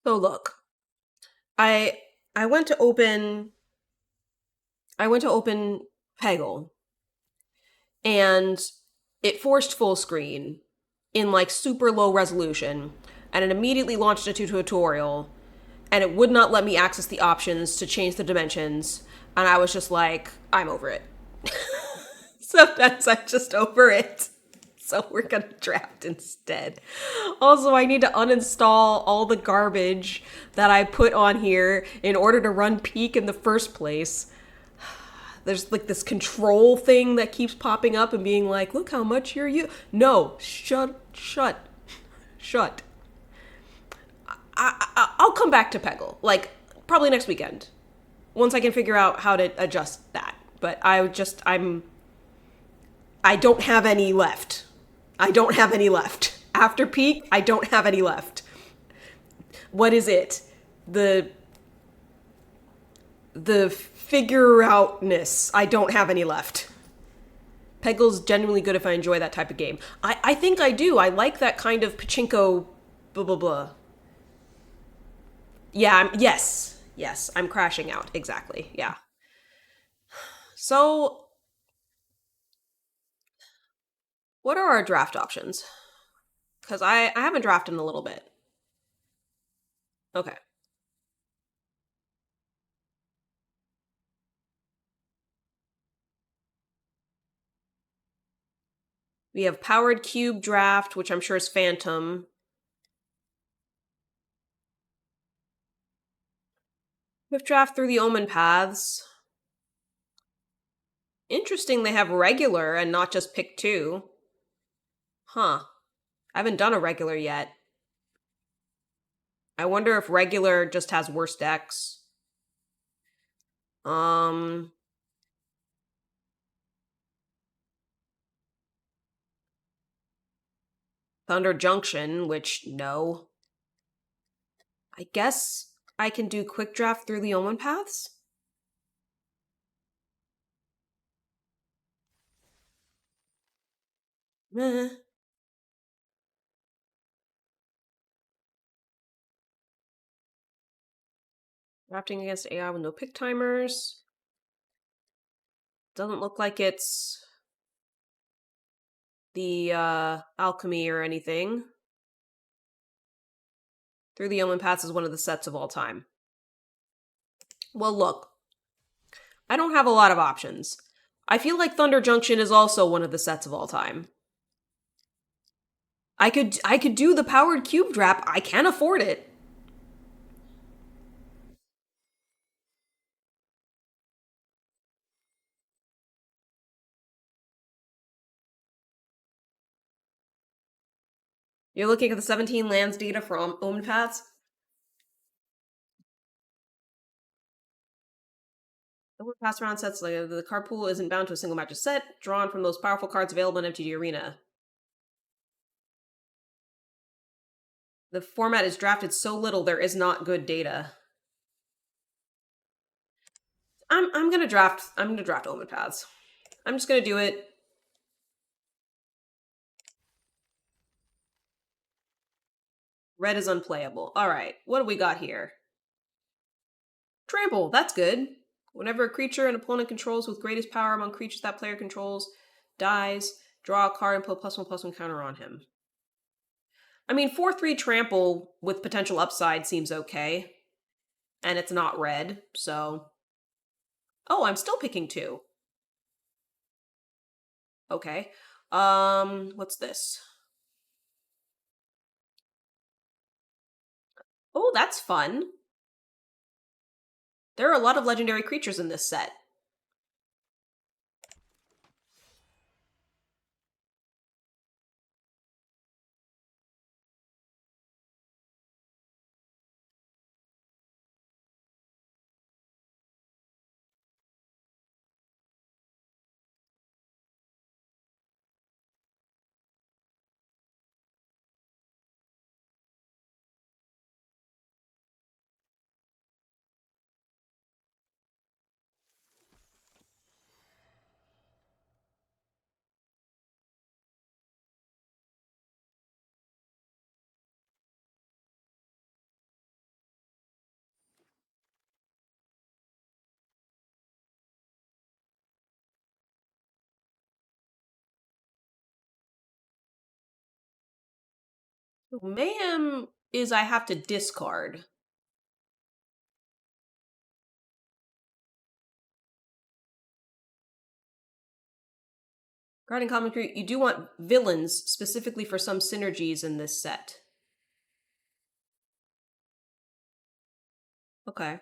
So look, I I went to open Peggle, and it forced full screen in like super low resolution, and it immediately launched a tutorial, and it would not let me access the options to change the dimensions, and I was just like, I'm over it. Sometimes I'm just over it. So we're gonna draft instead. Also, I need to uninstall all the garbage that I put on here in order to run Peak in the first place. There's like this control thing that keeps popping up and being like, look how much you're. No, shut. I'll come back to Peggle, like, probably next weekend, once I can figure out how to adjust that. But I don't have any left. I don't have any left. After Peak, I don't have any left. What is it? The figure outness. I don't have any left. Peggle's genuinely good if I enjoy that type of game. I think I do. I like that kind of pachinko blah blah blah. Yeah, yes, I'm crashing out. Exactly. Yeah. So, what are our draft options? Because I haven't drafted in a little bit. Okay. We have Powered Cube Draft, which I'm sure is Phantom. Swift Draft through the Omenpaths. Interesting they have regular and not just pick two. Huh. I haven't done a regular yet. I wonder if regular just has worse decks. Um Thunder Junction, which no. I guess I can do quick draft through the Omen Paths? Meh. Drafting against AI with no pick timers. Doesn't look like it's the alchemy or anything. Through the Omen Paths is one of the sets of all time. Well, look, I don't have a lot of options. I feel like Thunder Junction is also one of the sets of all time. I could do the powered cube draft. I can afford it. You're looking at the 17 lands data for Omen Paths. The Omen Paths round sets like the card pool isn't bound to a single match set, drawn from those powerful cards available in MTG Arena. The format is drafted so little there is not good data. I'm gonna draft Omen Paths. I'm just gonna do it. Red is unplayable. Alright, what do we got here? Trample, that's good. Whenever a creature an opponent controls with greatest power among creatures that player controls dies, draw a card and put +1/+1 counter on him. I mean, 4/3 trample with potential upside seems okay. And it's not red, so. Oh, I'm still picking two. Okay. What's this? Oh, that's fun. There are a lot of legendary creatures in this set. Mayhem is I have to discard. Regarding common crew, you do want villains specifically for some synergies in this set. Okay.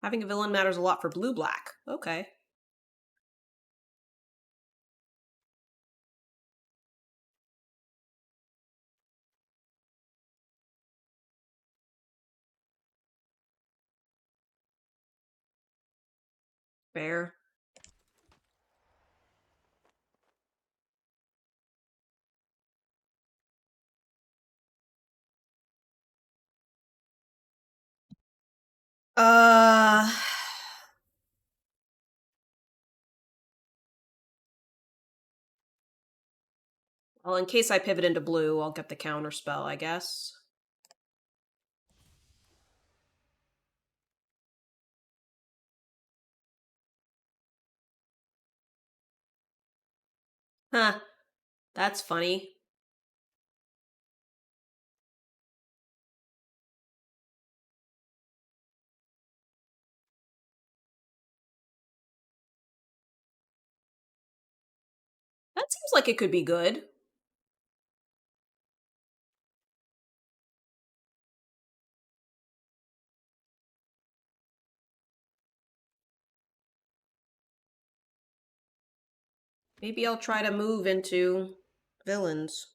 Having a villain matters a lot for blue-black. Okay. Fair. Uh... Well, in case I pivot into blue, I'll get the counter spell, I guess. Huh. That's funny. That seems like it could be good. Maybe I'll try to move into villains.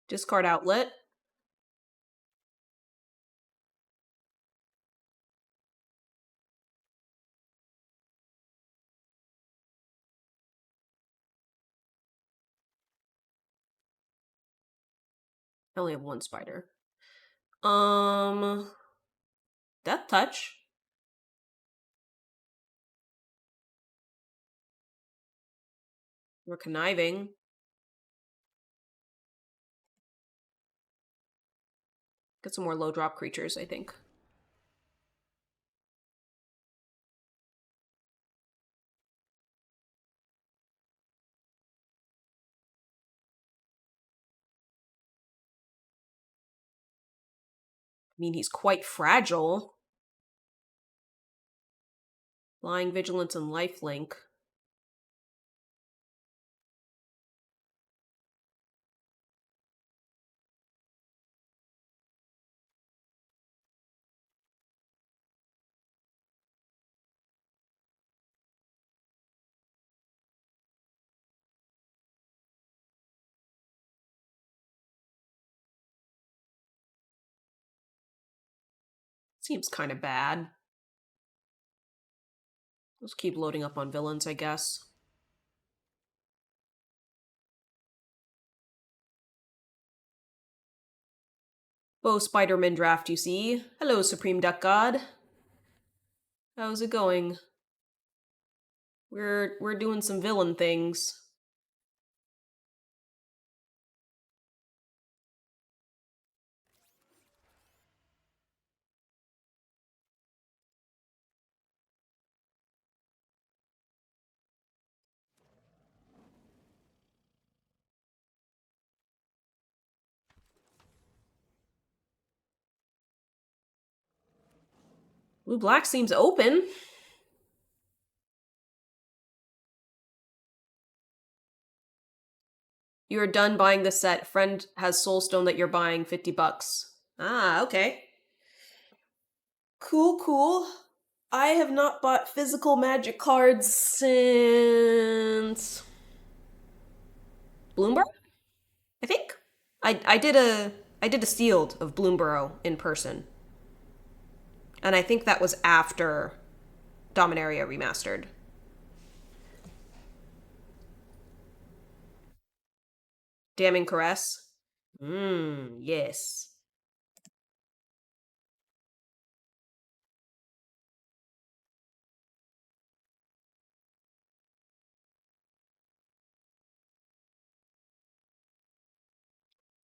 Discard outlet. I only have one spider. Death touch. We're conniving. Get some more low drop creatures, I think. I mean, he's quite fragile. Lying Vigilance and Lifelink. Seems kind of bad. Let's keep loading up on villains, I guess. Oh, Spider-Man draft, you see. Hello, Supreme Duck God. How's it going? We're doing some villain things. Blue-black seems open. You're done buying the set. Friend has Soulstone that you're buying, $50. Ah, okay. Cool, cool. I have not bought physical magic cards since Bloomberg, I think. I did a sealed of Bloomborough in person. And I think that was after Dominaria remastered. Damning Caress. Yes.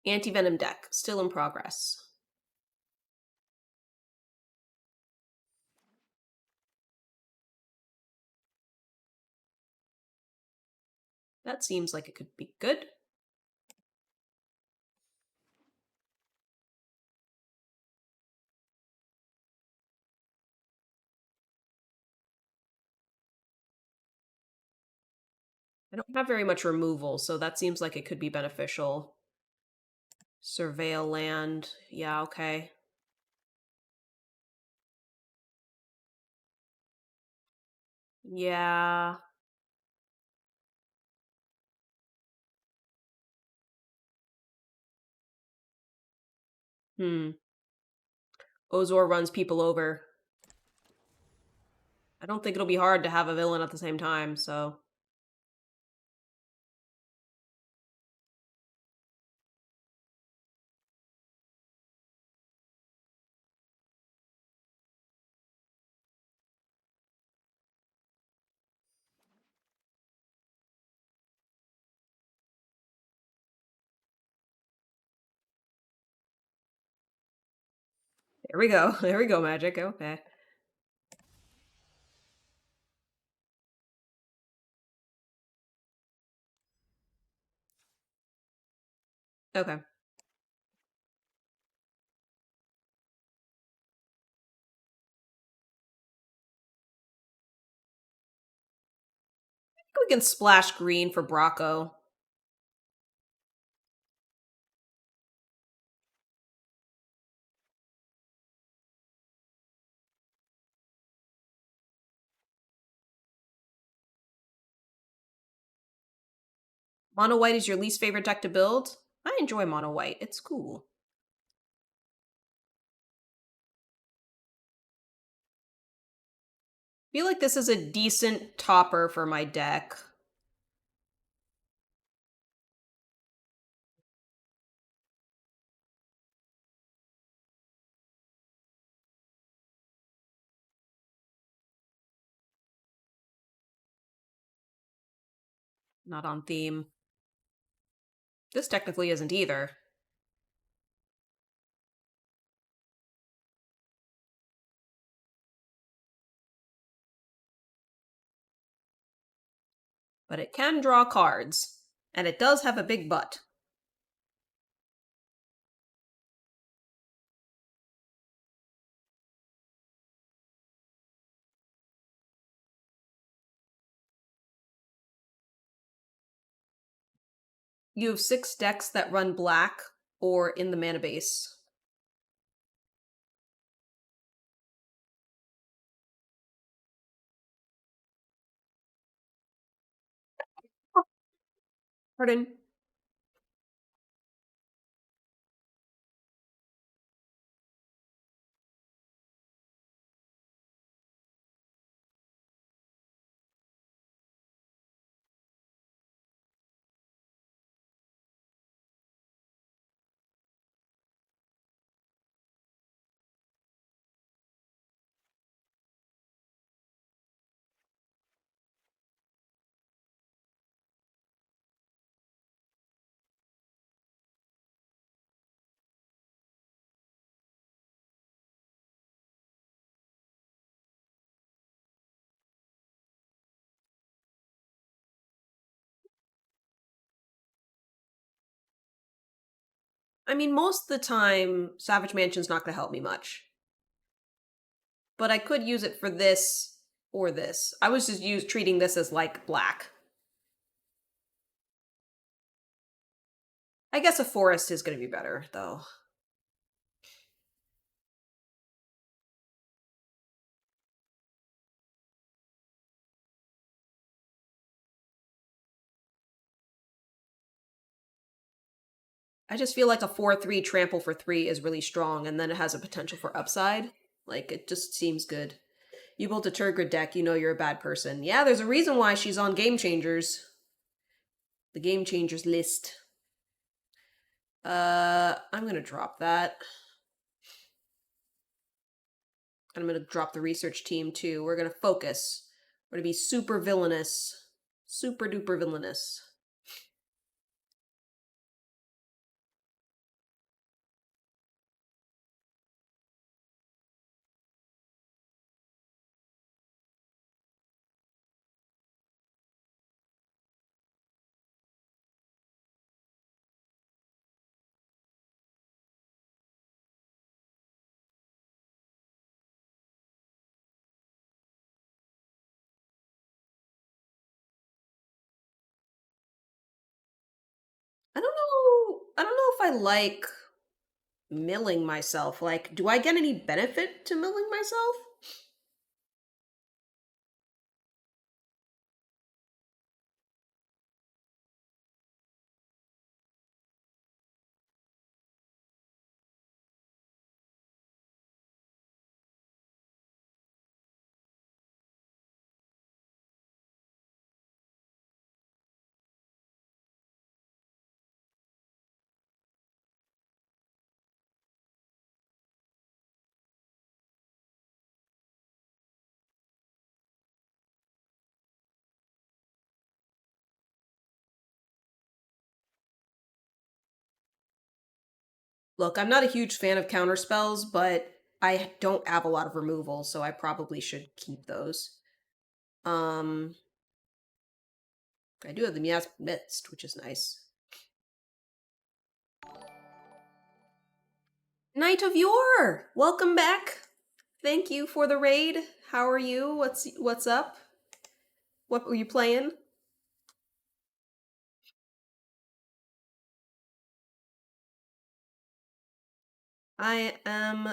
Anti-venom deck, still in progress. That seems like it could be good. I don't have very much removal, so that seems like it could be beneficial. Surveil land. Yeah, okay. Yeah. Hmm. Ozor runs people over. I don't think it'll be hard to have a villain at the same time, so. There we go. There we go, magic. Okay. Okay. We can splash green for Bracco. Mono white is your least favorite deck to build? I enjoy mono white. It's cool. Feel like this is a decent topper for my deck. Not on theme. This technically isn't either. But it can draw cards. And it does have a big butt. You have 6 decks that run black or in the mana base. Pardon? I mean, most of the time, Savage Mansion's not going to help me much. But I could use it for this or this. I was just treating this as like black. I guess a forest is going to be better, though. I just feel like a 4/3 trample for 3 is really strong, and then it has a potential for upside. Like, it just seems good. You built a Turgid deck, you know you're a bad person. Yeah, there's a reason why she's on Game Changers. The Game Changers list. I'm gonna drop that. I'm gonna drop the research team too. We're gonna focus. We're gonna be super villainous. Super duper villainous. I don't know if I like milling myself. Like, do I get any benefit to milling myself? Look, I'm not a huge fan of counter spells, but I don't have a lot of removal, so I probably should keep those. Um, I do have the Miasma Mist, which is nice. Knight of Yore, welcome back. Thank you for the raid. How are you? What's up? What were you playing? I am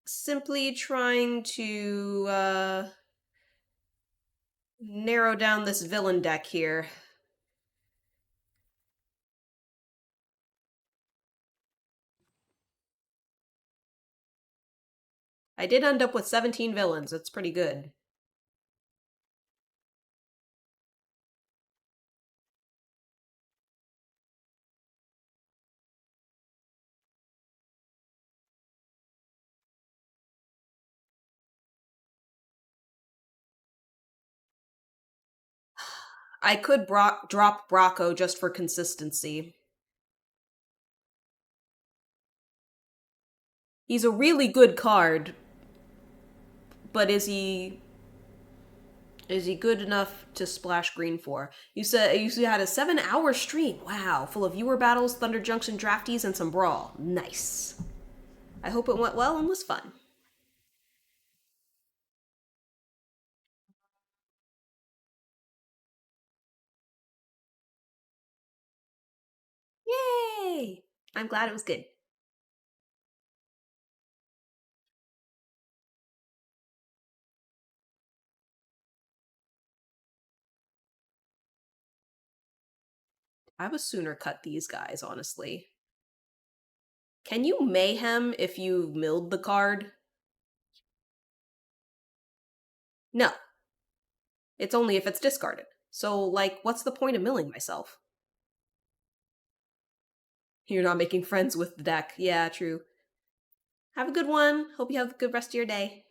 simply trying to narrow down this villain deck here. I did end up with 17 villains. That's pretty good. I could drop Bracco just for consistency. He's a really good card, but is he good enough to splash green for? You said you had a 7-hour stream. Wow, full of viewer battles, Thunder Junction draftees, and some brawl. Nice. I hope it went well and was fun. Yay! I'm glad it was good. I would sooner cut these guys, honestly. Can you mayhem if you milled the card? No. It's only if it's discarded. So, like, what's the point of milling myself? You're not making friends with the deck. Yeah, true. Have a good one. Hope you have a good rest of your day.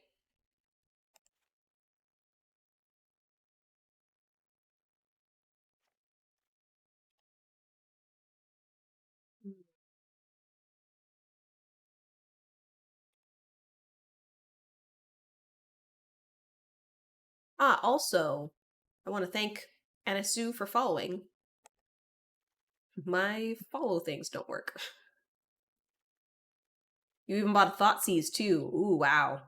Ah, also, I want to thank Anisu for following. My follow things don't work. You even bought a Thoughtseize too. Ooh, wow.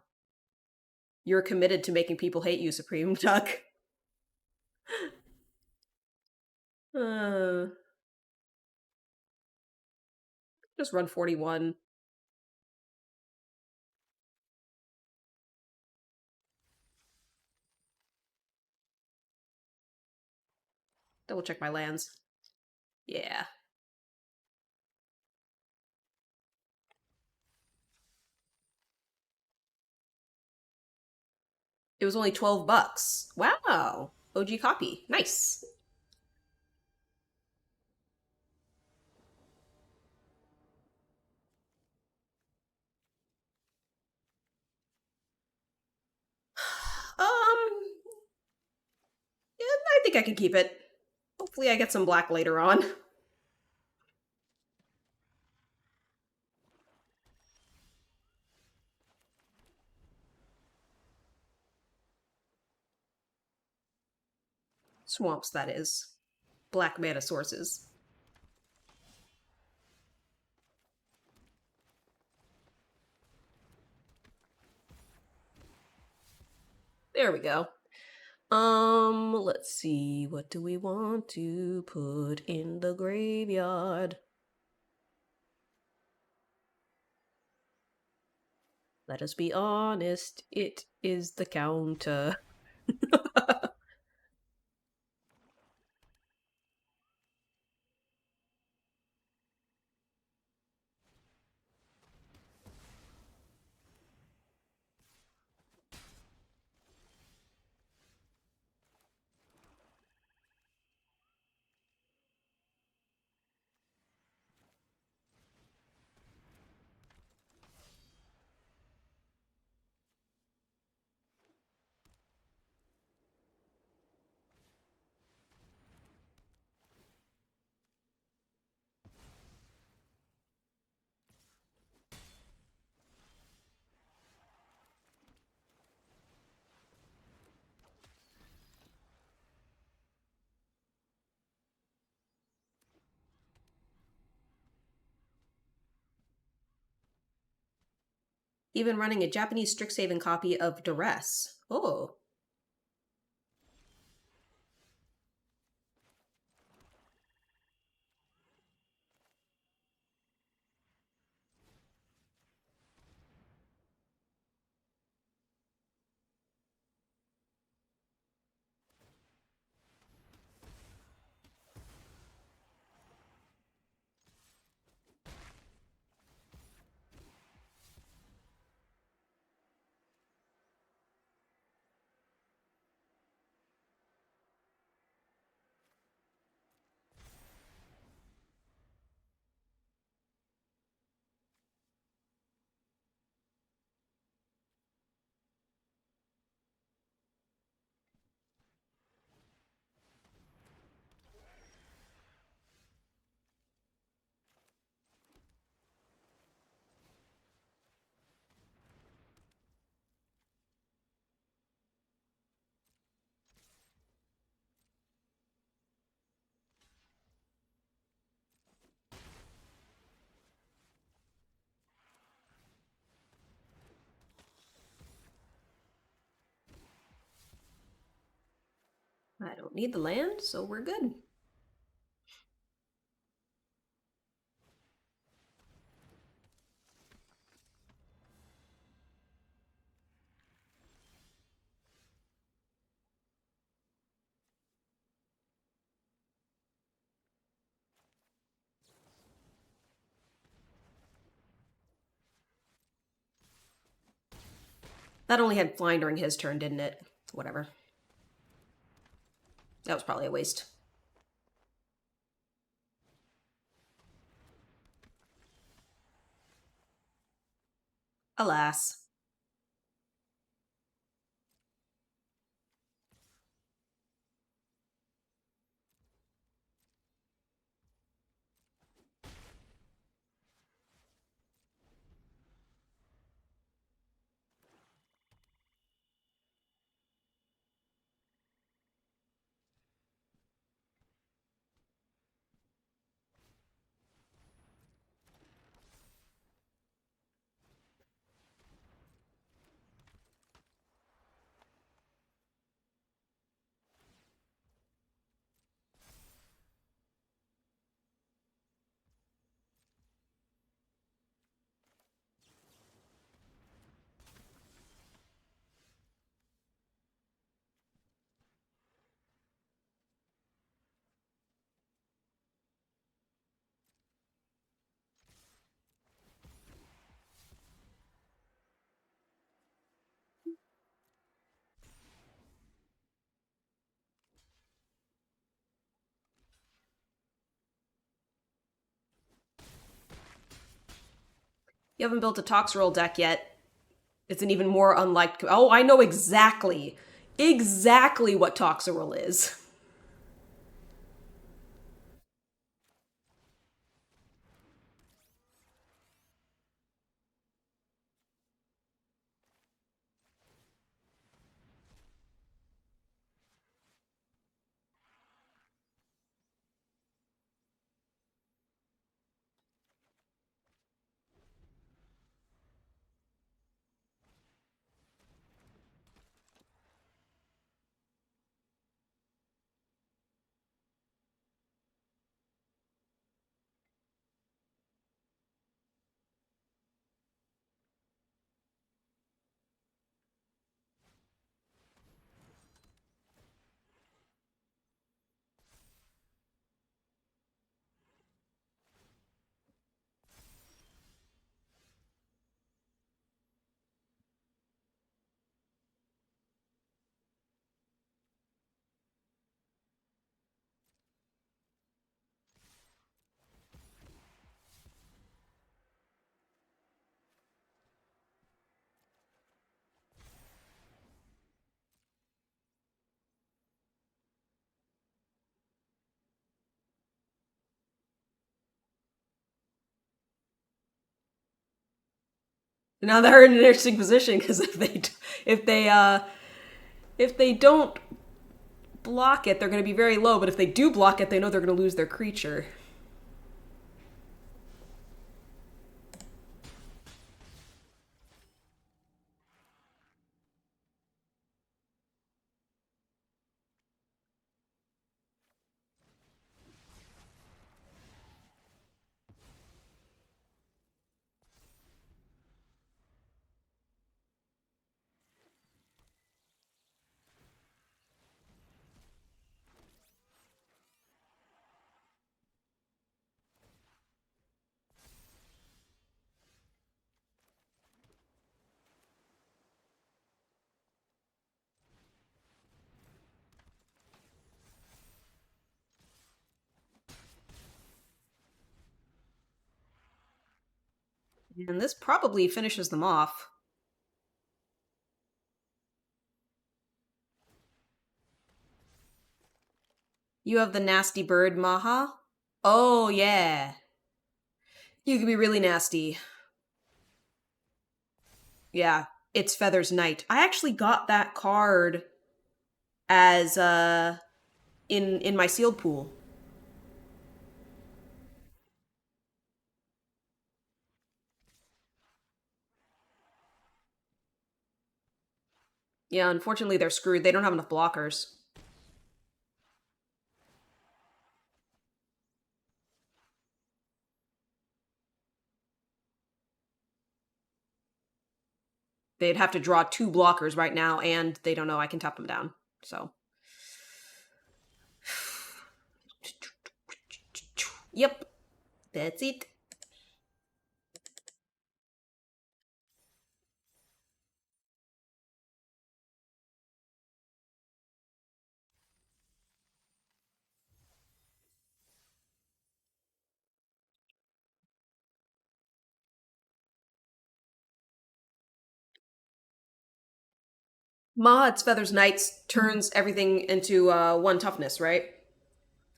You're committed to making people hate you, Supreme Duck. uh, just run 41. Double check my lands. Yeah. It was only 12 bucks. Wow. OG copy. Nice. Yeah, I think I can keep it. Hopefully I get some black later on. Swamps, that is. Black mana sources. There we go. Let's see. What do we want to put in the graveyard? Let us be honest, it is the counter. Even running a Japanese Strixhaven copy of Duress. Oh. I don't need the land, so we're good. That only had flying during his turn, didn't it? Whatever. That was probably a waste. Alas. You haven't built a Toxrill deck yet. It's an even more unliked. Oh, I know exactly what Toxrill is. Now they're in an interesting position because if they if they don't block it, they're going to be very low. But if they do block it, they know they're going to lose their creature. And this probably finishes them off. You have the nasty bird, Maha. Oh, yeah. You can be really nasty. Yeah, it's Feather's Knight. I actually got that card as in my sealed pool. Yeah, unfortunately they're screwed. They don't have enough blockers. They'd have to draw 2 blockers right now, and they don't know I can tap them down. So, yep, that's it. Ma, it's Feather's Knights turns everything into 1 toughness, right?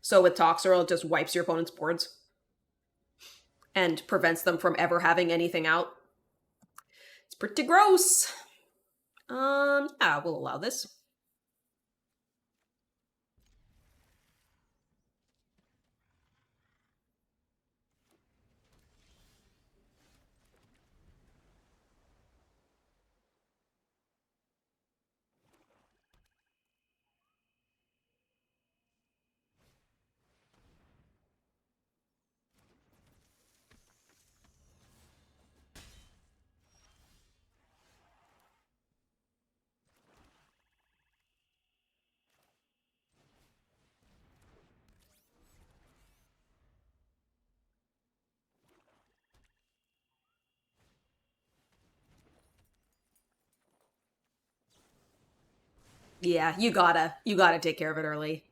So with Toxer, it just wipes your opponent's boards and prevents them from ever having anything out. It's pretty gross. Yeah, we'll allow this. Yeah, you gotta take care of it early.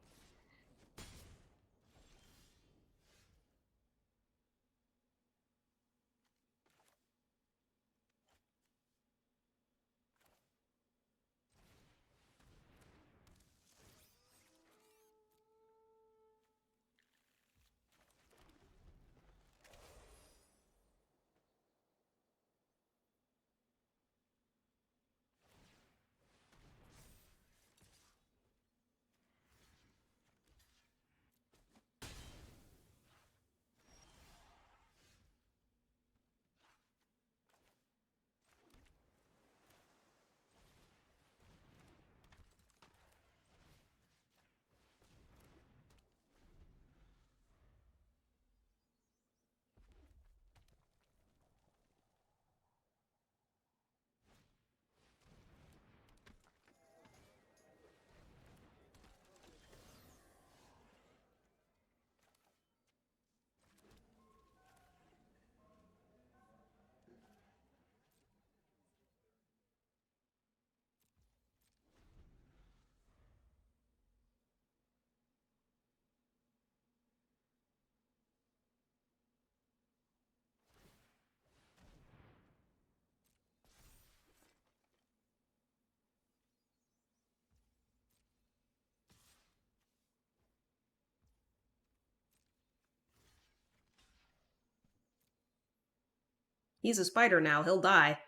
He's a spider now. He'll die.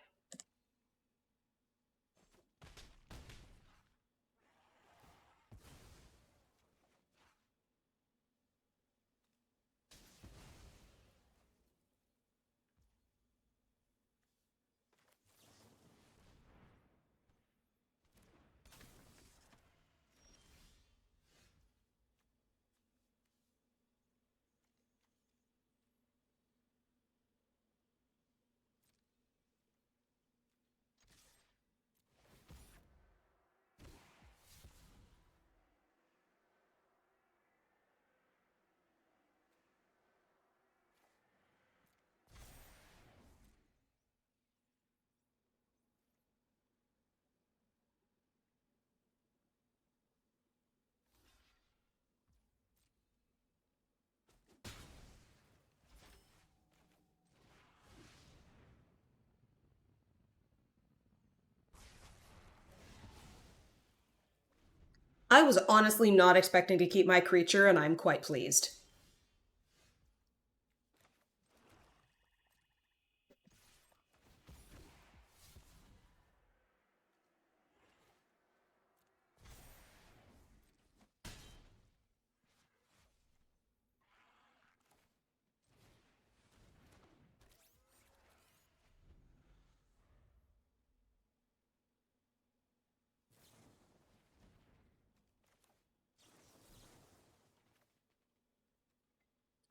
I was honestly not expecting to keep my creature, and I'm quite pleased.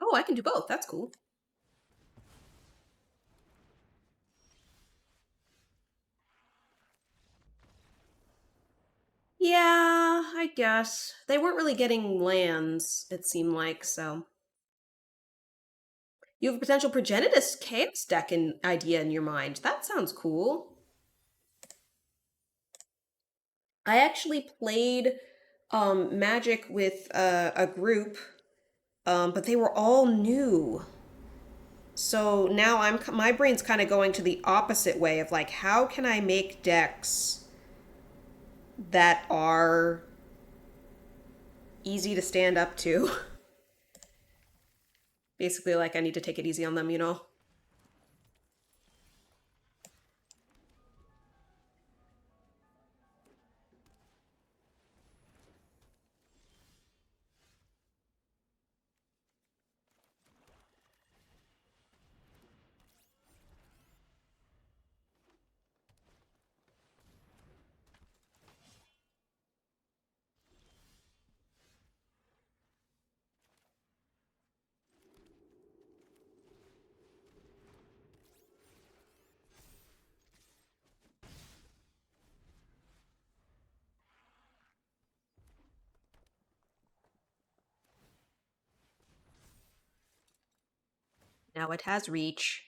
Oh, I can do both. That's cool. Yeah, I guess. They weren't really getting lands, it seemed like, so. You have a potential Progenitus Chaos deck idea in your mind. That sounds cool. I actually played Magic with a group, but they were all new. So now my brain's kind of going to the opposite way of like, how can I make decks that are easy to stand up to? Basically, like I need to take it easy on them, you know? Now it has reach.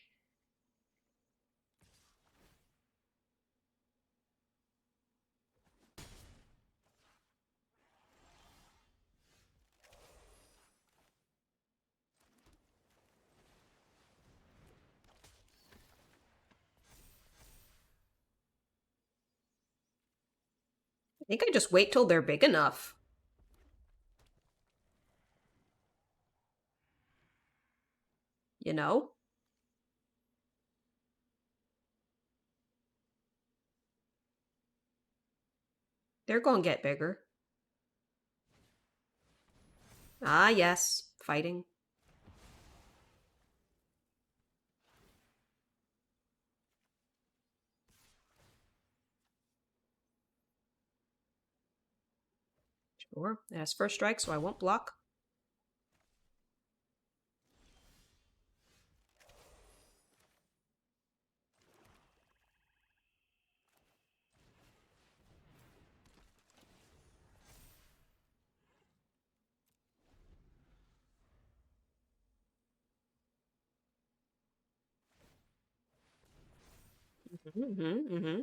I think I just wait till they're big enough. You know? They're gonna get bigger. Ah, yes. Fighting. Sure. It has first strike, so I won't block. Mm-hmm, mm-hmm.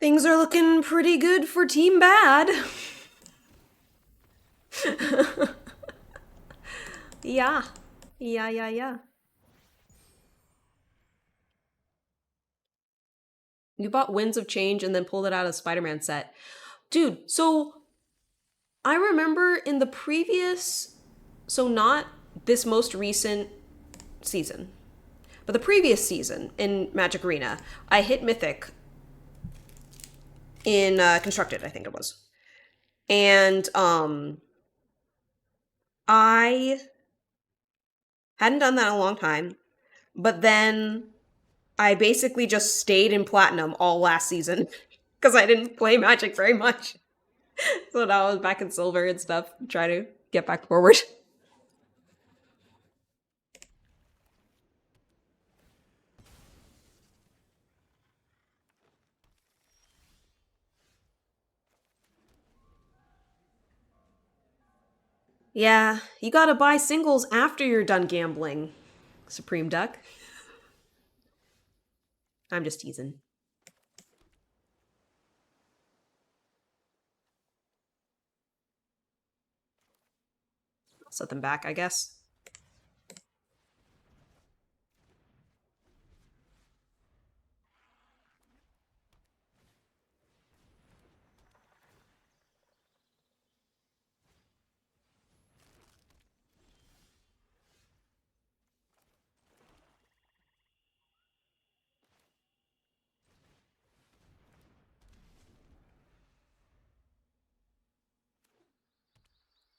Things are looking pretty good for Team Bad. Yeah. Yeah, yeah, yeah. You bought Winds of Change and then pulled it out of Spider-Man set. Dude, so I remember in the previous, so not this most recent season, but the previous season in Magic Arena, I hit Mythic in Constructed, I think it was. And I hadn't done that in a long time, but then I basically just stayed in Platinum all last season because I didn't play Magic very much. So now I was back in Silver and stuff, trying to get back forward. Yeah, you gotta buy singles after you're done gambling, Supreme Duck. I'm just teasing. I'll set them back, I guess.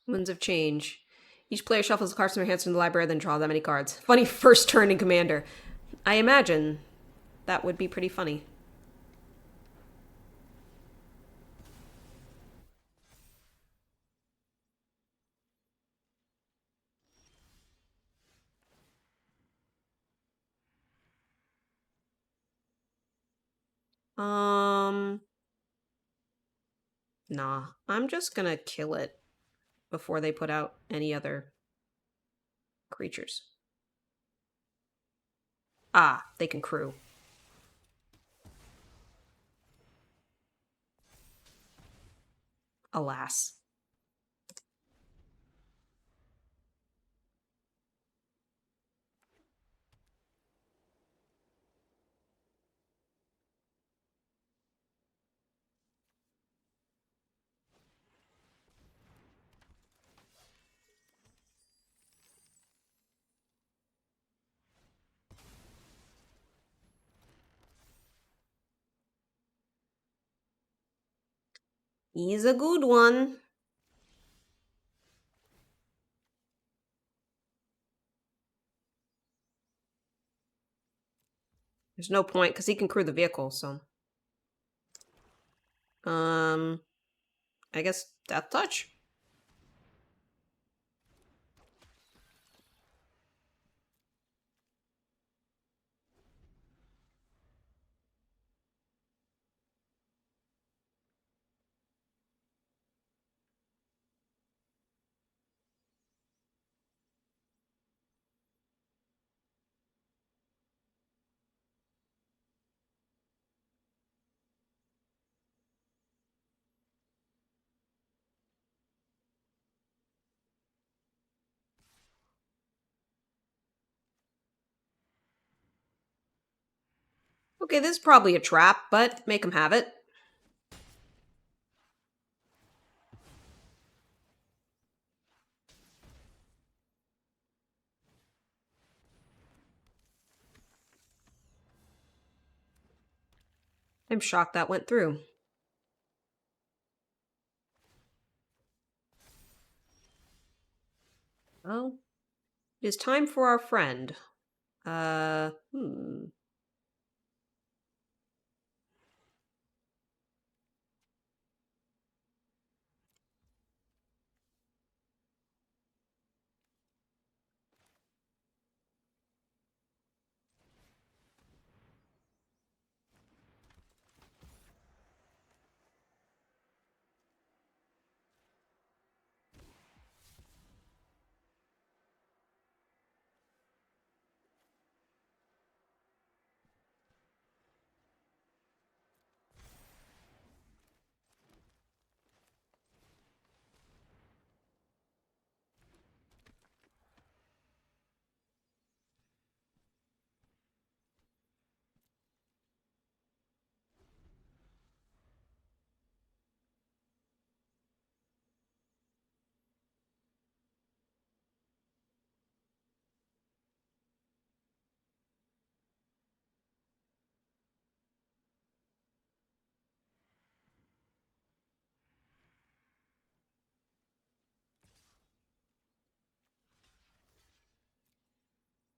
Winds of Change. Each player shuffles cards from their hands from the library, then draw that many cards. Funny first turn in Commander. I imagine that would be pretty funny. Um, nah. I'm just gonna kill it before they put out any other creatures. Ah, they can crew. Alas. He's a good one. There's no point because he can crew the vehicle, so. Um, I guess Death Touch? Okay, this is probably a trap, but make him have it. I'm shocked that went through. Well, it is time for our friend. Hmm.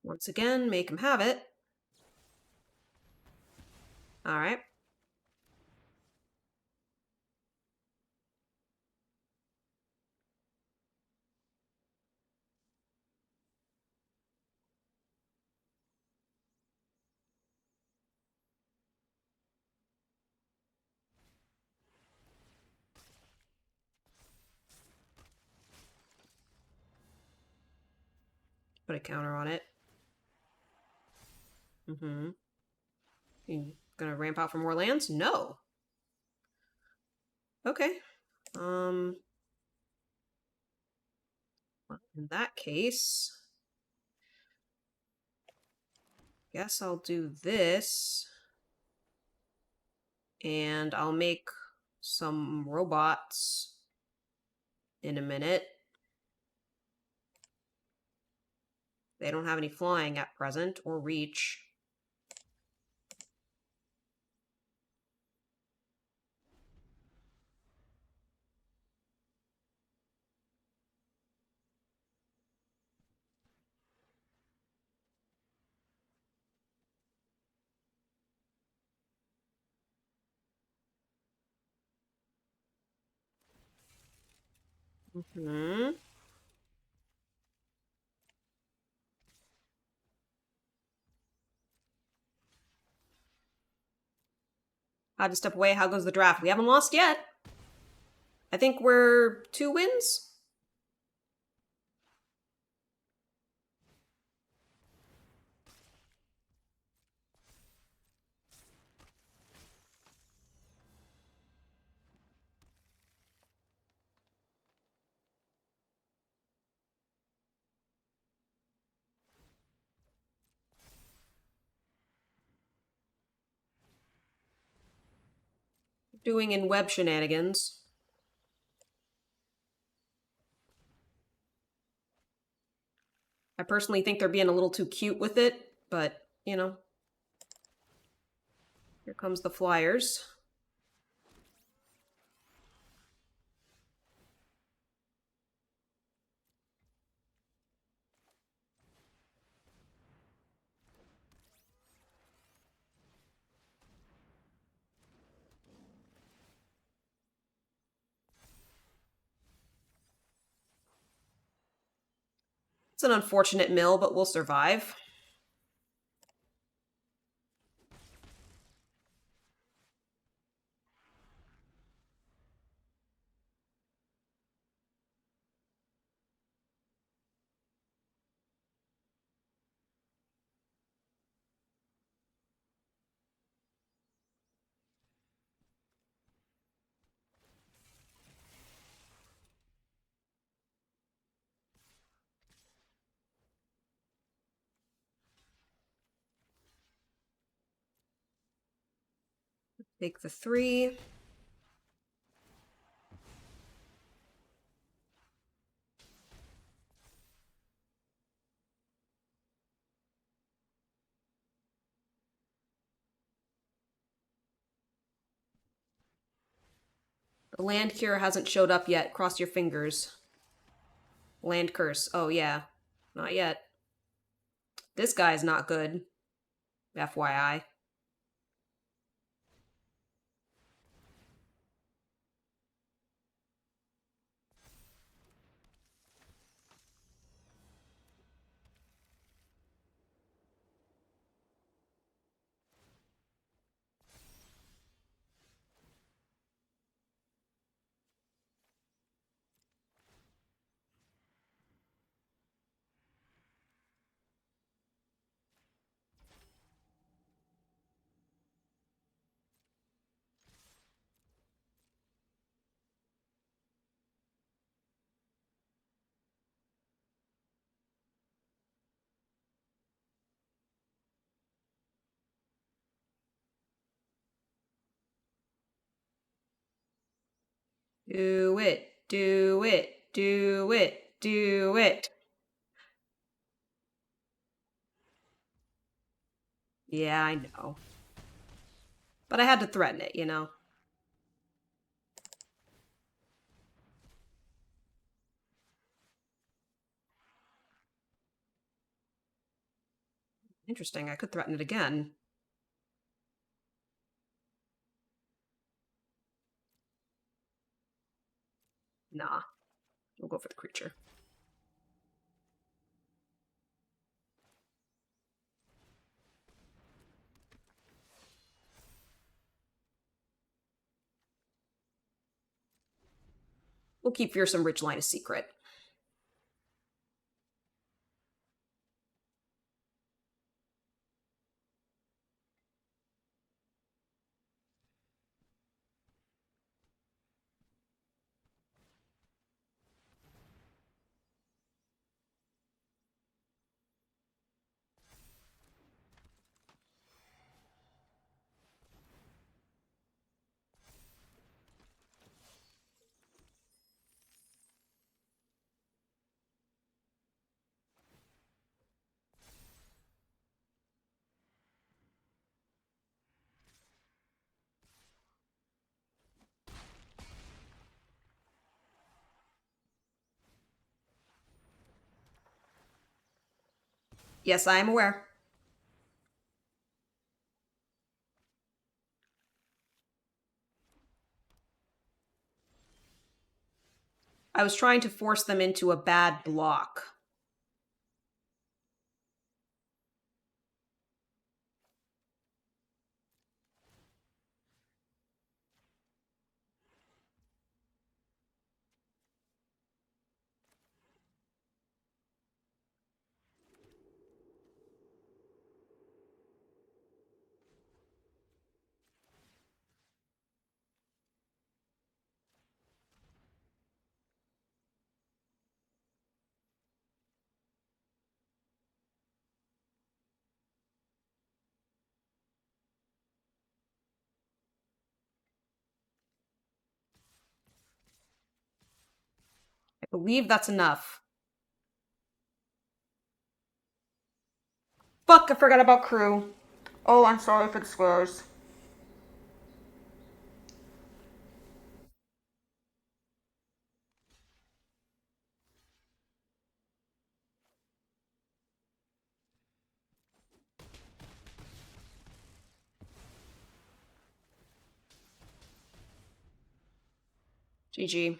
Once again, make him have it. Alright. Put a counter on it. Mm-hmm. You gonna ramp out for more lands? No. Okay. Well, in that case, guess I'll do this. And I'll make some robots in a minute. They don't have any flying at present, or reach. Mm-hmm. How to step away? How goes the draft? We haven't lost yet. I think we're 2 wins. Doing in web shenanigans. I personally think they're being a little too cute with it, but, you know. Here comes the flyers. It's an unfortunate mill, but we'll survive. Take the 3. The land cure hasn't showed up yet. Cross your fingers. Land curse. Oh, yeah. Not yet. This guy's not good. FYI. Do it. Do it. Do it. Do it. Yeah, I know. But I had to threaten it, you know? Interesting. I could threaten it again. Nah, we'll go for the creature. We'll keep Fearsome Ridgeline a secret. Yes, I am aware. I was trying to force them into a bad block. I believe that's enough. Fuck, I forgot about crew. Oh, I'm sorry for the swears. GG.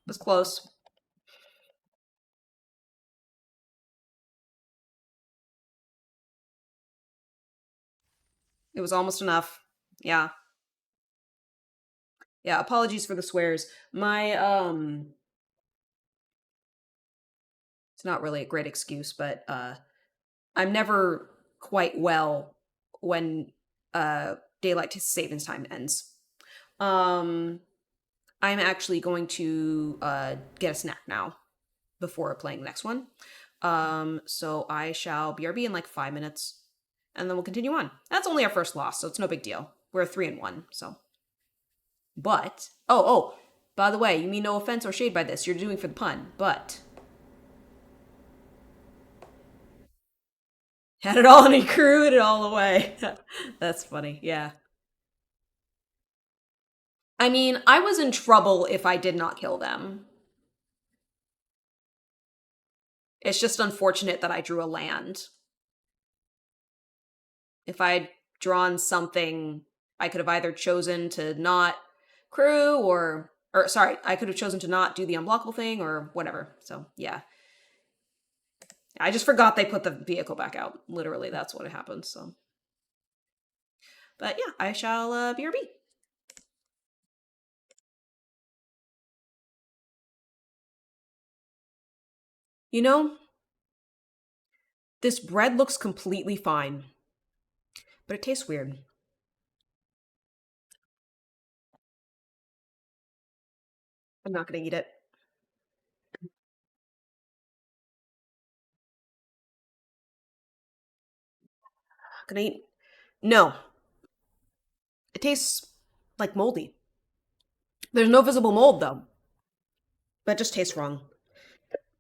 Was close. It was almost enough. Yeah. Yeah, apologies for the swears. It's not really a great excuse, but I'm never quite well when daylight savings time ends. Um I'm actually going to get a snack now before playing the next one. So I shall BRB in like 5 minutes, and then we'll continue on. That's only our first loss, so it's no big deal. We're 3-1, so. But by the way, you mean no offense or shade by this. You're doing for the pun, but had it all and he crewed it all away. That's funny. Yeah. I mean, I was in trouble if I did not kill them. It's just unfortunate that I drew a land. If I'd drawn something, I could have either chosen to not crew or sorry, I could have chosen to not do the unblockable thing or whatever. So yeah. I just forgot they put the vehicle back out. Literally, that's what happened. So, but yeah, I shall BRB. You know, this bread looks completely fine, but it tastes weird. I'm not gonna eat it. Gonna eat. No, it tastes like moldy. There's no visible mold though. That just tastes wrong.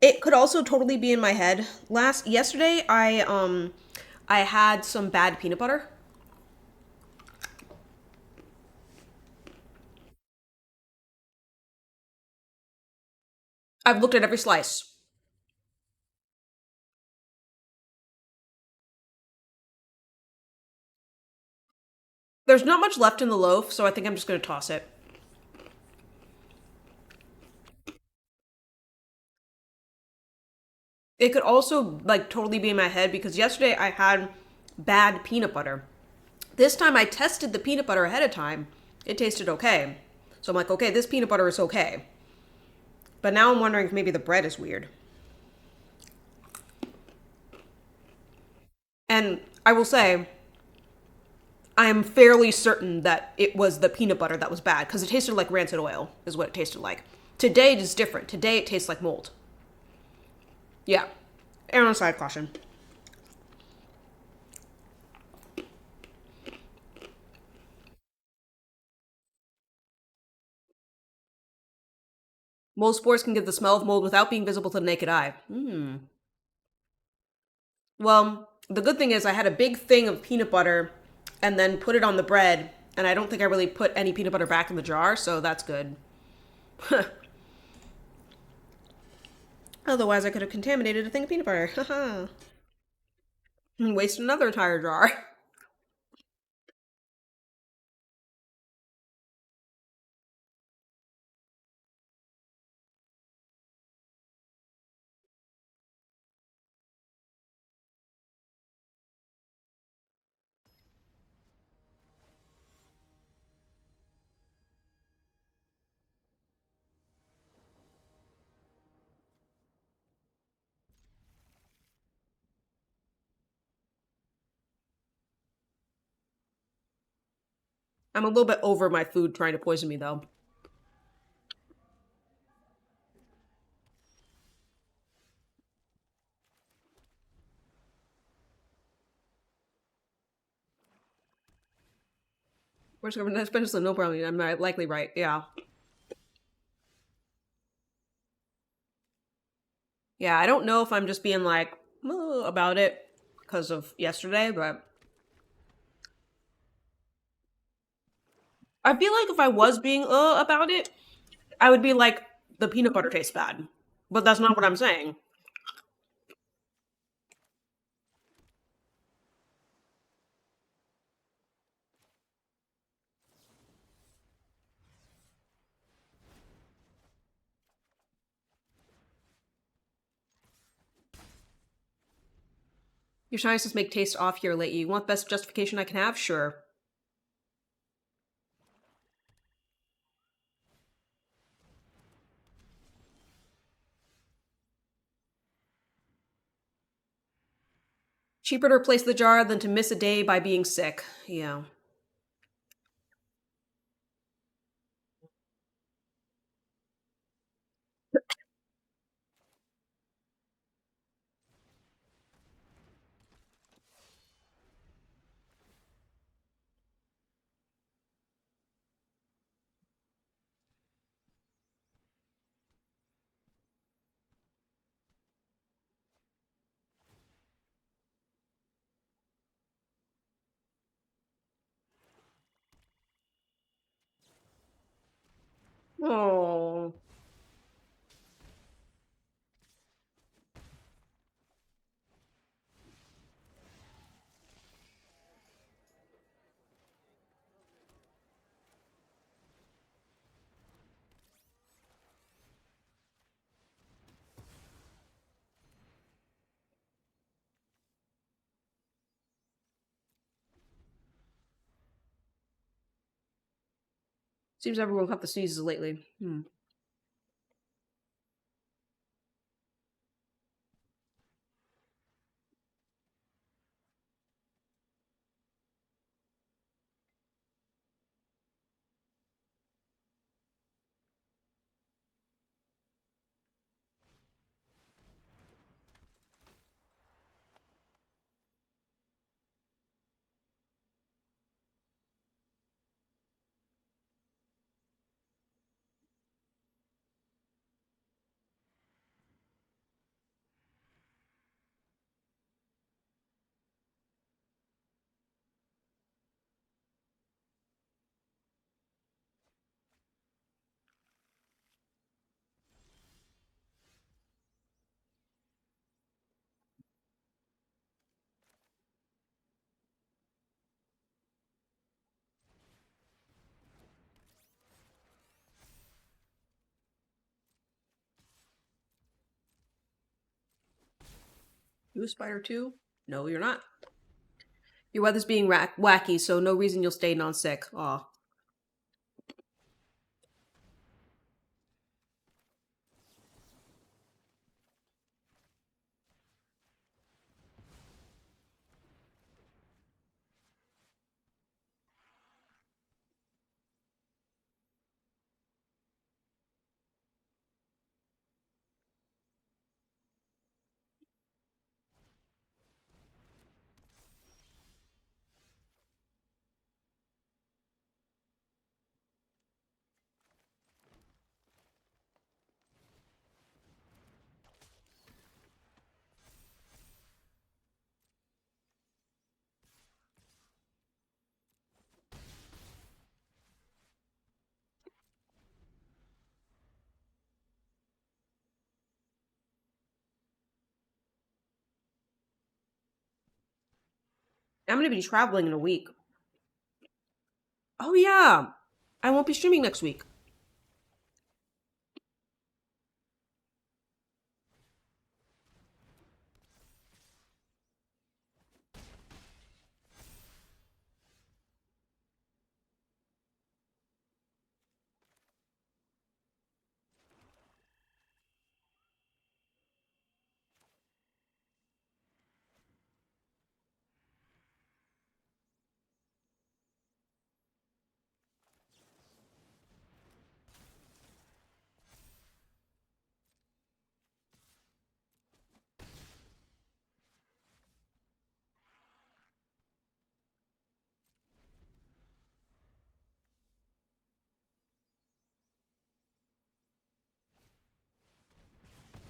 It could also totally be in my head. Yesterday I had some bad peanut butter. I've looked at every slice. There's not much left in the loaf, so I think I'm just going to toss it. It could also like totally be in my head because yesterday I had bad peanut butter. This time I tested the peanut butter ahead of time. It tasted okay. So I'm like, okay, this peanut butter is okay. But now I'm wondering if maybe the bread is weird. And I will say, I am fairly certain that it was the peanut butter that was bad because it tasted like rancid oil, is what it tasted like. Today it is different. Today it tastes like mold. Yeah. Err on side caution. Mold spores can give the smell of mold without being visible to the naked eye. Well, the good thing is I had a big thing of peanut butter and then put it on the bread, and I don't think I really put any peanut butter back in the jar, so that's good. Otherwise, I could have contaminated a thing of peanut butter. Haha. And wasted another entire jar. I'm a little bit over my food trying to poison me, though. Where's government expenses? No problem. I'm likely right. Yeah. Yeah, I don't know if I'm just being like about it because of yesterday, but I feel like if I was being about it, I would be like, the peanut butter tastes bad. But that's not what I'm saying. Your scientists make taste off here lately. You want best justification I can have? Sure. Cheaper to replace the jar than to miss a day by being sick. Yeah. Oh. Seems everyone got the sneezes lately. You a spider too? No, you're not. Your weather's being wacky, so no reason you'll stay non-sick. Aw. I'm gonna be traveling in a week. Oh yeah. I won't be streaming next week.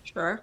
Sure.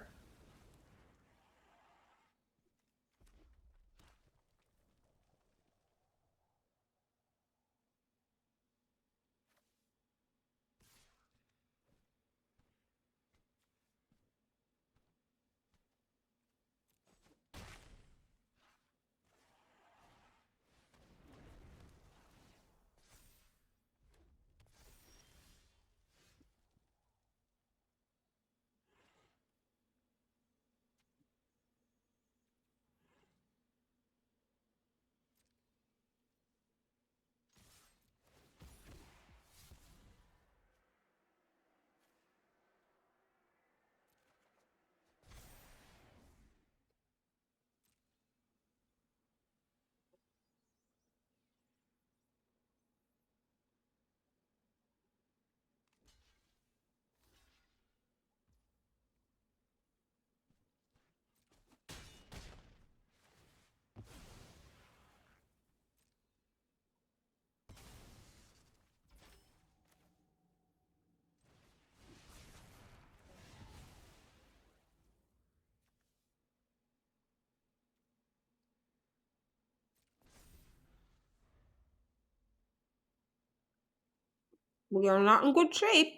We are not in good shape.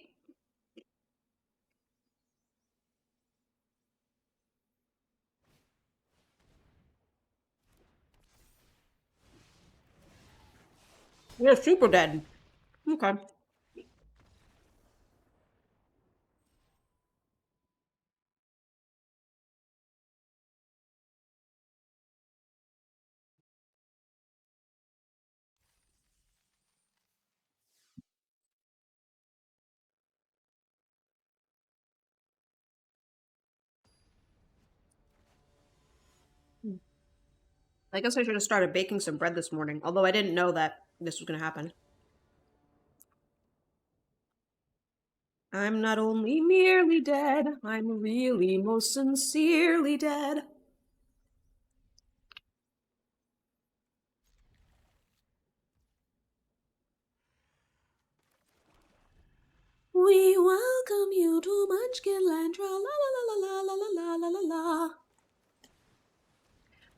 We're super dead. Okay. I guess I should have started baking some bread this morning, although I didn't know that this was gonna happen. I'm not only merely dead, I'm really most sincerely dead. We welcome you to Munchkinland, tra la la la la la la la la la la.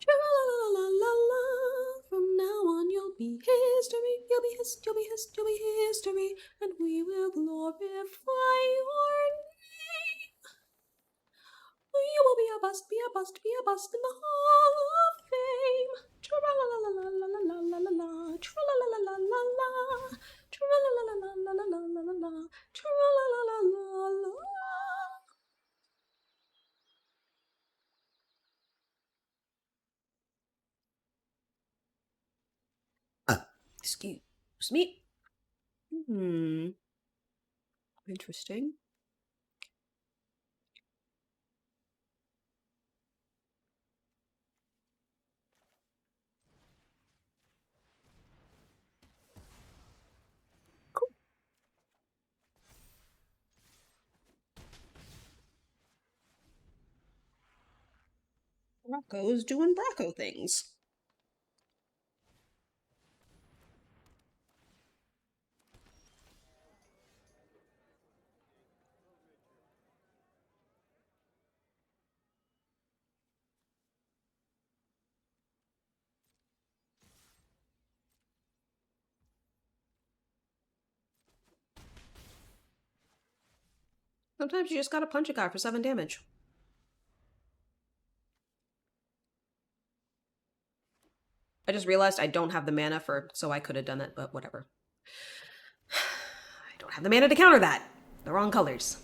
Tra la la la la la la. From now on you'll be history, you'll be you'll be you'll be history, and we will glorify your name. You will be a bust, be a bust, be a bust in the Hall of Fame. Tra la la la la la la la la la la. Tra la la la la la la. Tra la la la la la la la la la la. Tra la la la la la la. Excuse me. Hmm. Interesting. Cool. Rocco's doing Rocco things. Sometimes you just gotta punch a guy for 7 damage. I just realized I don't have the mana for, so I could have done it, but whatever. I don't have the mana to counter that. The wrong colors.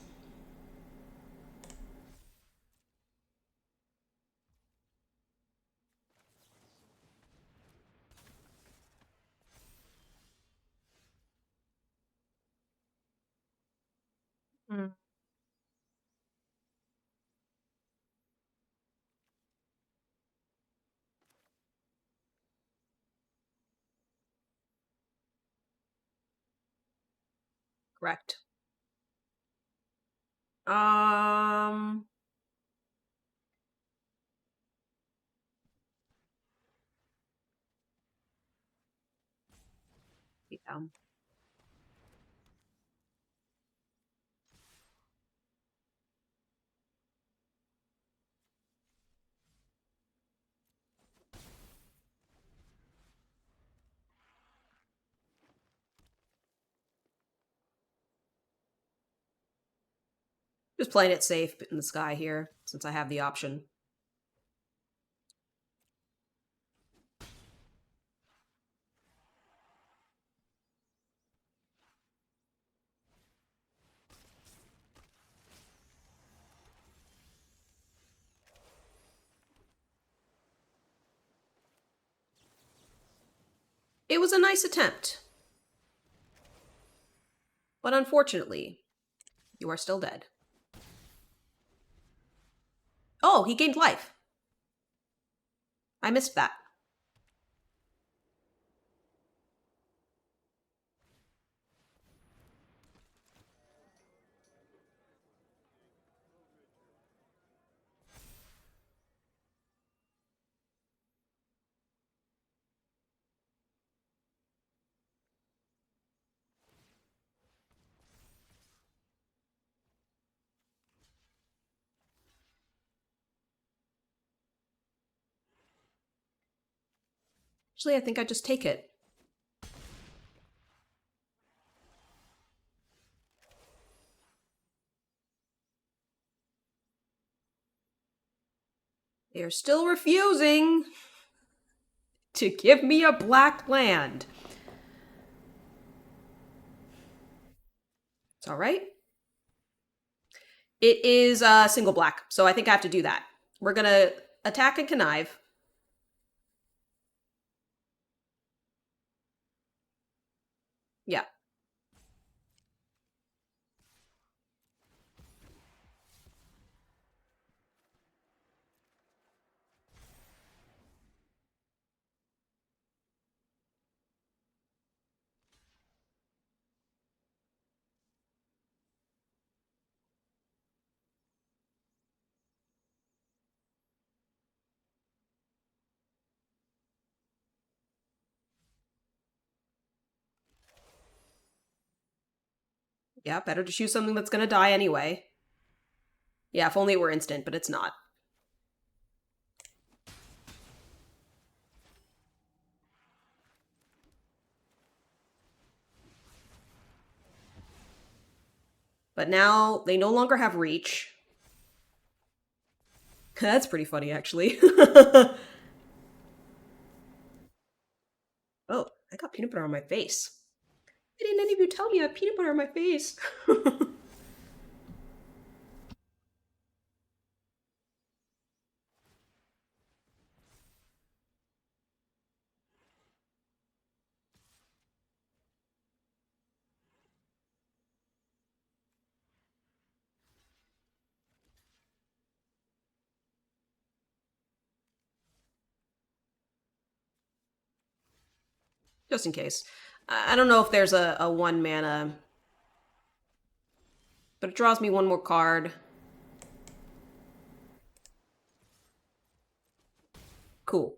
Mm. Correct. Um. Yeah. Just playing it safe in the sky here, since I have the option. It was a nice attempt, but unfortunately, you are still dead. Oh, he gained life. I missed that. Actually, I think I just take it. They are still refusing to give me a black land. It's alright. It is single black, so I think I have to do that. We're gonna attack and connive. Yeah. Yeah, better to choose something that's gonna die anyway. Yeah, if only it were instant, but it's not. But now they no longer have reach. That's pretty funny, actually. Oh, I got peanut butter on my face. Why didn't any of you tell me I have peanut butter on my face? just in case. I don't know if there's a one mana, but it draws me one more card. Cool.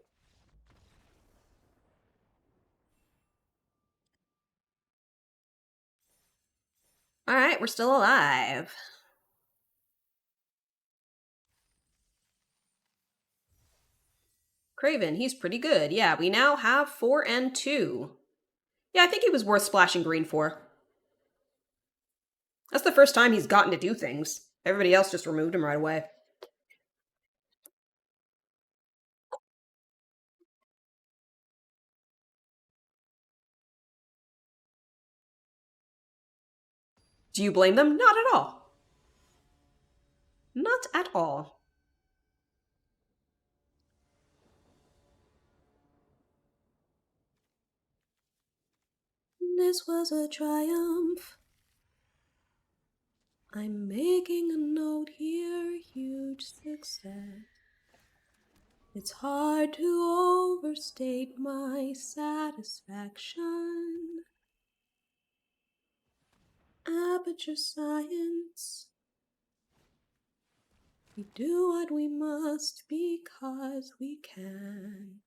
All right, we're still alive. Craven, he's pretty good. Yeah, we now have 4 and 2. Yeah, I think he was worth splashing green for. That's the first time he's gotten to do things. Everybody else just removed him right away. Do you blame them? Not at all. Not at all. This was a triumph. I'm making a note here, huge success. It's hard to overstate my satisfaction. Aperture science. We do what we must because we can.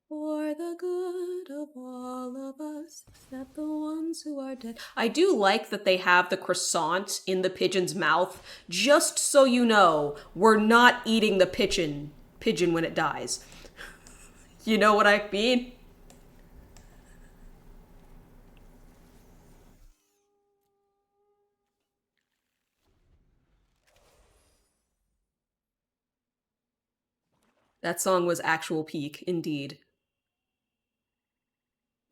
For the good of all of us, except the ones who are dead. I do like that they have the croissant in the pigeon's mouth, just so you know, we're not eating the pigeon when it dies. You know what I mean? That song was actual peak, indeed.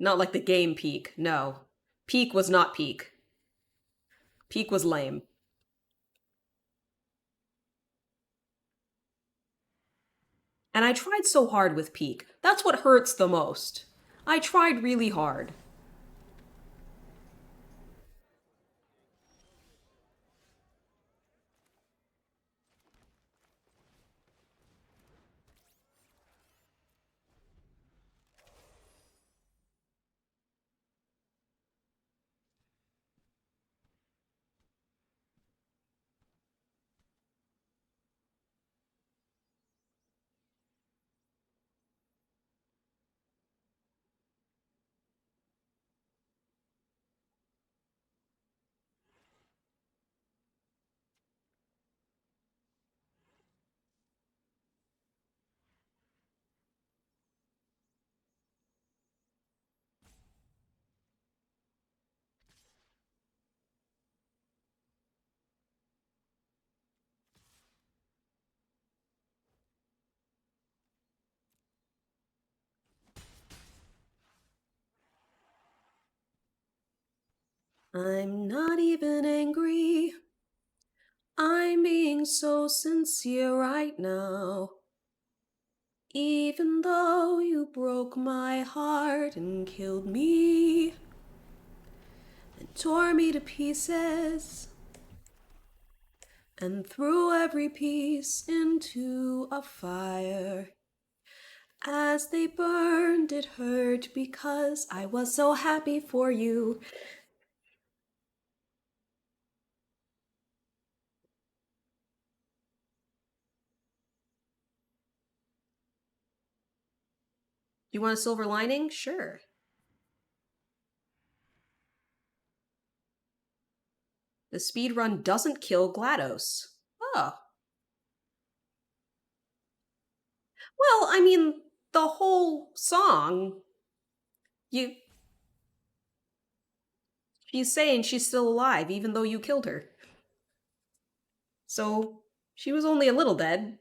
Not like the game peak, no. Peak was not peak. Peak was lame. And I tried so hard with peak. That's what hurts the most. I tried really hard. I'm not even angry. I'm being so sincere right now. Even though you broke my heart and killed me and tore me to pieces and threw every piece into a fire. As they burned, it hurt because I was so happy for you. You want a silver lining? Sure. The speed run doesn't kill GLaDOS. Oh. Well, I mean, the whole song, you she's saying she's still alive even though you killed her. So, she was only a little dead.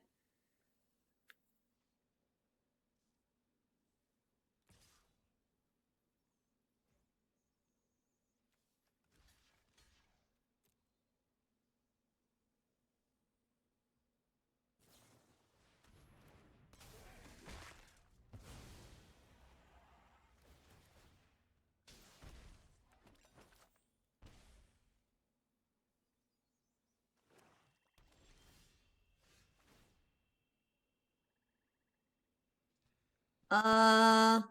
Uh,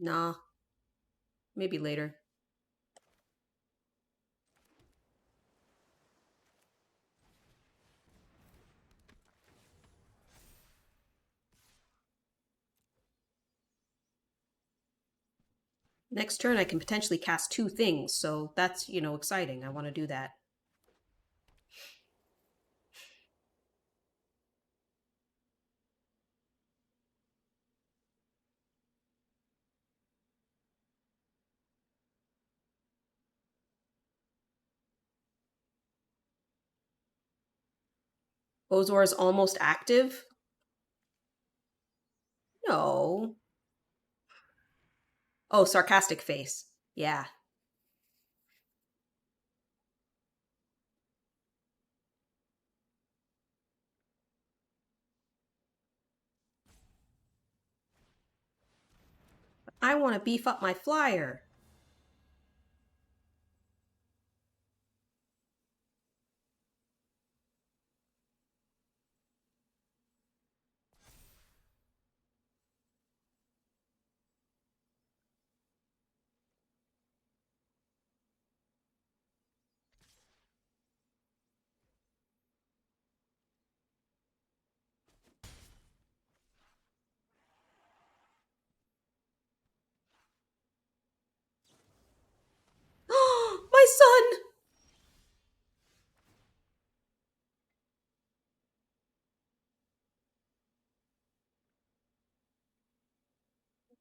Nah, maybe later. Next turn, I can potentially cast 2 things, so that's, exciting. I want to do that. Ozor is almost active? No. Oh, sarcastic face. Yeah. I want to beef up my flyer. My son!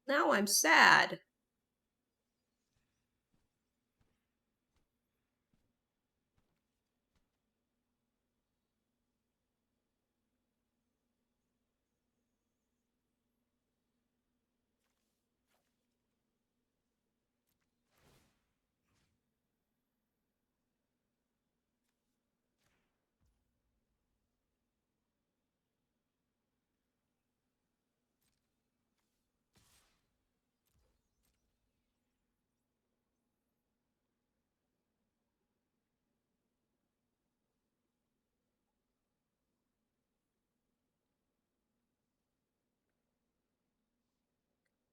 Now I'm sad.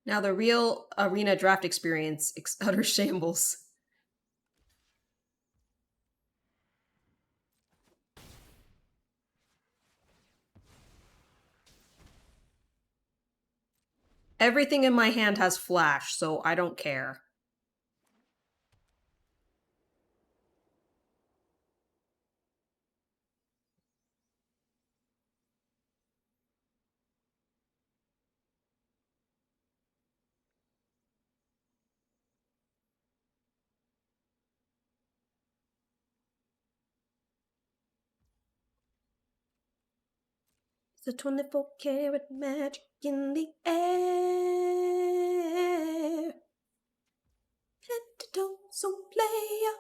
Now the real arena draft experience, utter shambles. Everything in my hand has flash, so I don't care. It's a 24-karat magic in the air. Head to toe, so player.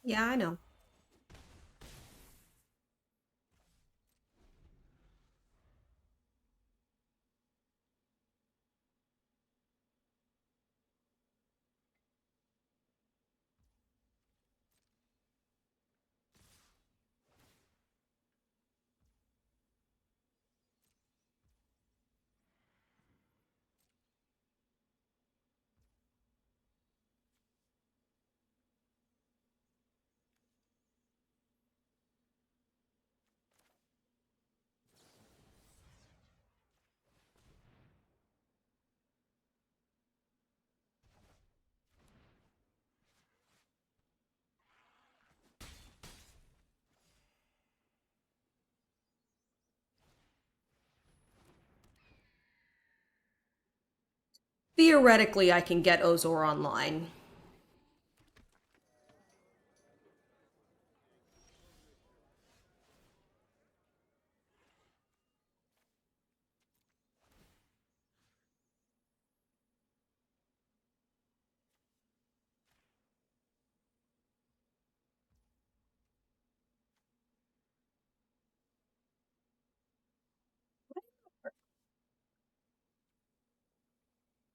Yeah, I know. Theoretically, I can get Ozor online.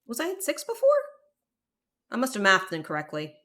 Was I at 6 before? I must have mathed incorrectly.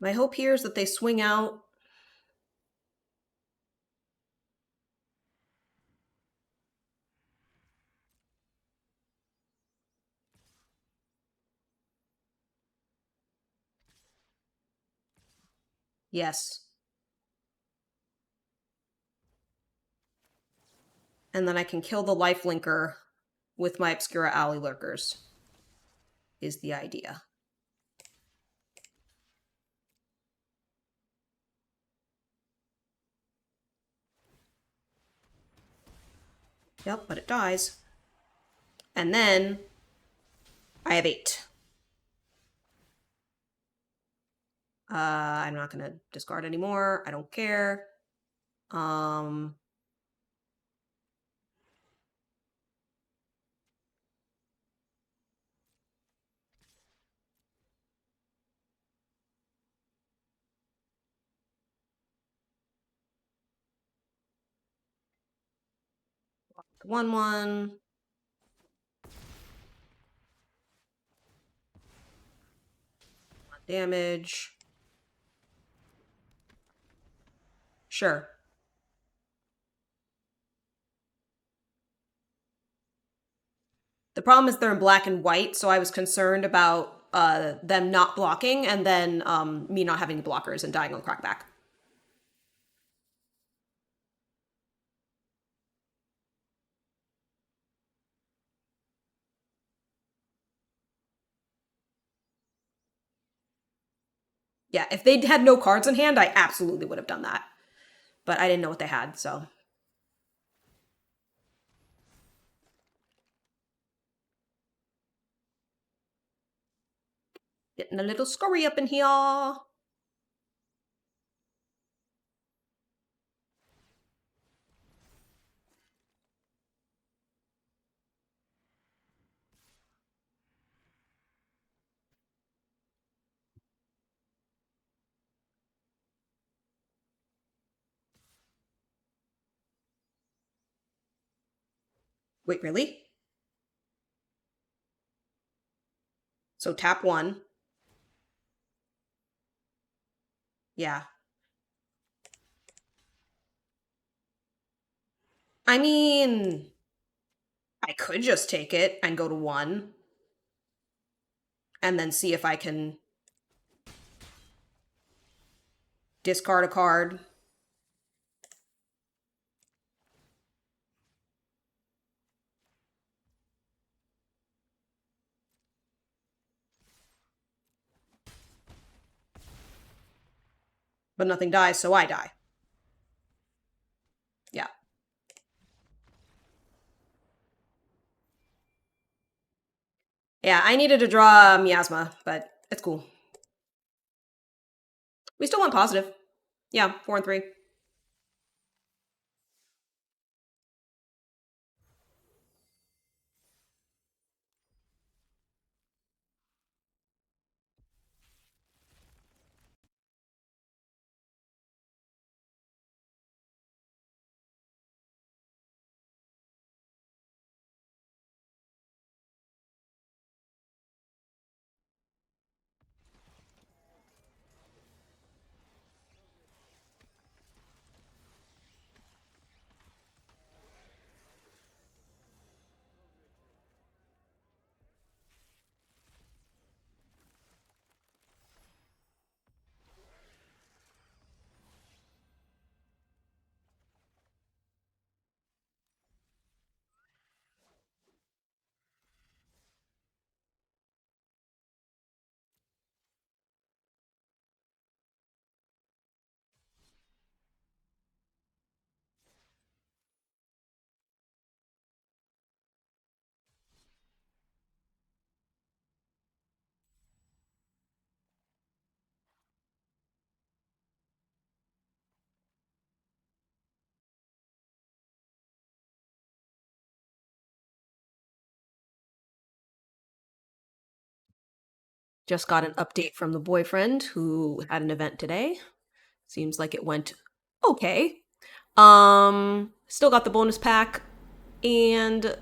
My hope here is that they swing out. Yes. And then I can kill the life linker with my Obscura Alley Lurkers, is the idea. Yep, but it dies. And then I have 8. I'm not gonna discard anymore. I don't care. Um, one. Damage. Sure. The problem is they're in black and white, so I was concerned about them not blocking and then me not having the blockers and dying on crackback. Yeah, if they had no cards in hand, I absolutely would have done that. But I didn't know what they had, so. Getting a little scurry up in here. Wait, really? So tap 1. Yeah. I mean, I could just take it and go to 1 and then see if I can discard a card. But nothing dies, so I die. Yeah. Yeah, I needed to draw Miasma, but it's cool. We still went positive. Yeah, 4 and 3. Just got an update from the boyfriend who had an event today. Seems like it went okay. Still got the bonus pack, and